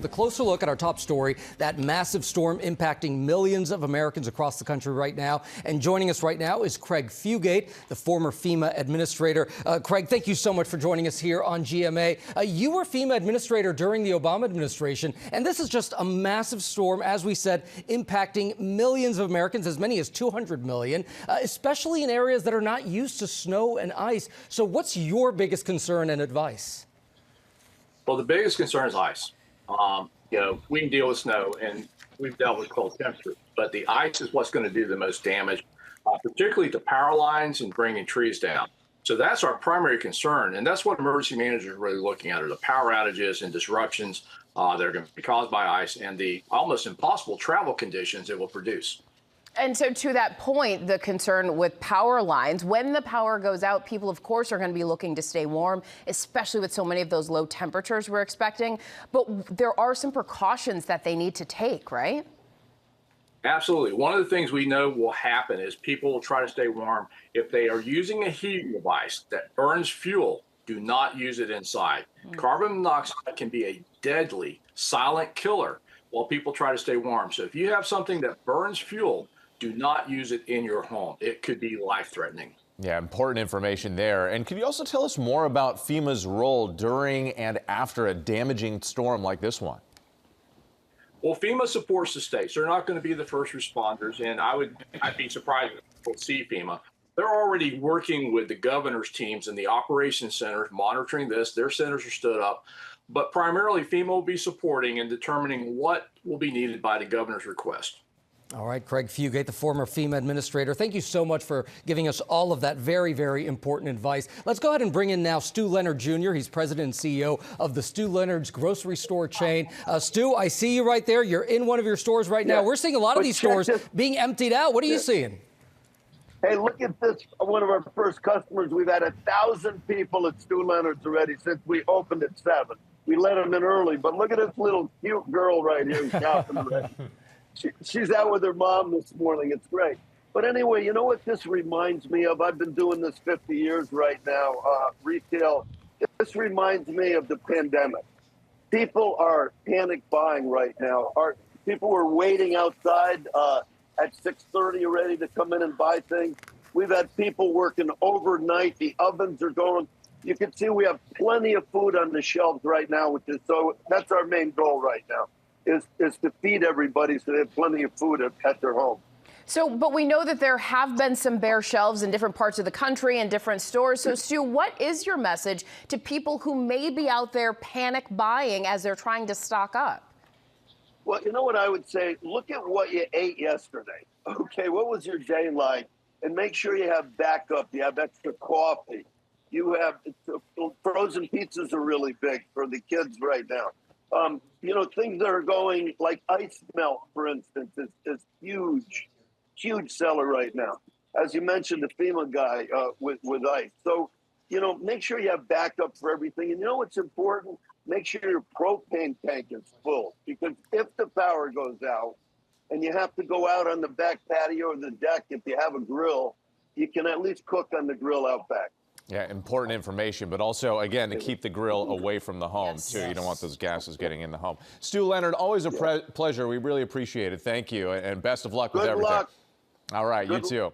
The closer look at our top story, that massive storm impacting millions of Americans across the country right now. And joining us right now is Craig Fugate, the former FEMA administrator. Craig, thank you so much for joining us here on GMA. You were FEMA administrator during the Obama administration, and this is just a massive storm, as we said, impacting millions of Americans, as many as 200 million, especially in areas that are not used to snow and ice. So what's your biggest concern and advice? Well, the biggest concern is ice. We can deal with snow, and we've dealt with cold temperatures, but the ice is what's going to do the most damage, particularly to power lines and bringing trees down. So that's our primary concern, and that's what emergency managers are really looking at, are the power outages and disruptions that are going to be caused by ice and the almost impossible travel conditions it will produce. And so to that point, the concern with power lines, when the power goes out, people, of course, are going to be looking to stay warm, especially with so many of those low temperatures we're expecting. But there are some precautions that they need to take, right? Absolutely. One of the things we know will happen is people will try to stay warm. If they are using a heating device that burns fuel, do not use it inside. Carbon monoxide can be a deadly silent killer while people try to stay warm. So if you have something that burns fuel, do not use it in your home. It could be life-threatening. Yeah, important information there. And could you also tell us more about FEMA's role during and after a damaging storm like this one? Well, FEMA supports the states. They're not going to be the first responders, and I'd be surprised if people see FEMA. They're already working with the governor's teams and the operations centers, monitoring this. Their centers are stood up. But primarily, FEMA will be supporting and determining what will be needed by the governor's request. All right, Craig Fugate, the former FEMA administrator, thank you so much for giving us all of that very, very important advice. Let's go ahead and bring in now Stu Leonard Jr. He's president and CEO of the Stu Leonard's grocery store chain. Stu, I see you right there. You're in one of your stores right now. We're seeing a lot of these stores being emptied out. What are you seeing? Hey, look at this. One of our first customers. We've had 1,000 people at Stu Leonard's already since we opened at 7. We let them in early, but look at this little cute girl right here shopping already. She's out with her mom this morning. It's great. But anyway, you know what this reminds me of? I've been doing this 50 years right now, retail. This reminds me of the pandemic. People are panic buying right now. People were waiting outside at 6:30 ready to come in and buy things. We've had people working overnight. The ovens are going. You can see we have plenty of food on the shelves right now, so that's our main goal right now, is to feed everybody so they have plenty of food at their home. So, but we know that there have been some bare shelves in different parts of the country and different stores. So, Stu, what is your message to people who may be out there panic buying as they're trying to stock up? Well, you know what I would say? Look at what you ate yesterday. Okay, what was your day like? And make sure you have backup. You have extra coffee. You have frozen pizzas are really big for the kids right now. Things that are going like ice melt, for instance, is huge seller right now. As you mentioned, the FEMA guy with ice. So, make sure you have backup for everything. And you know what's important? Make sure your propane tank is full, because if the power goes out and you have to go out on the back patio or the deck, if you have a grill, you can at least cook on the grill out back. Yeah, important information, but also, again, to keep the grill away from the home, too. You don't want those gases getting in the home. Stu Leonard, always a pleasure. We really appreciate it. Thank you, and best of luck with everything. Good luck. All right, you too.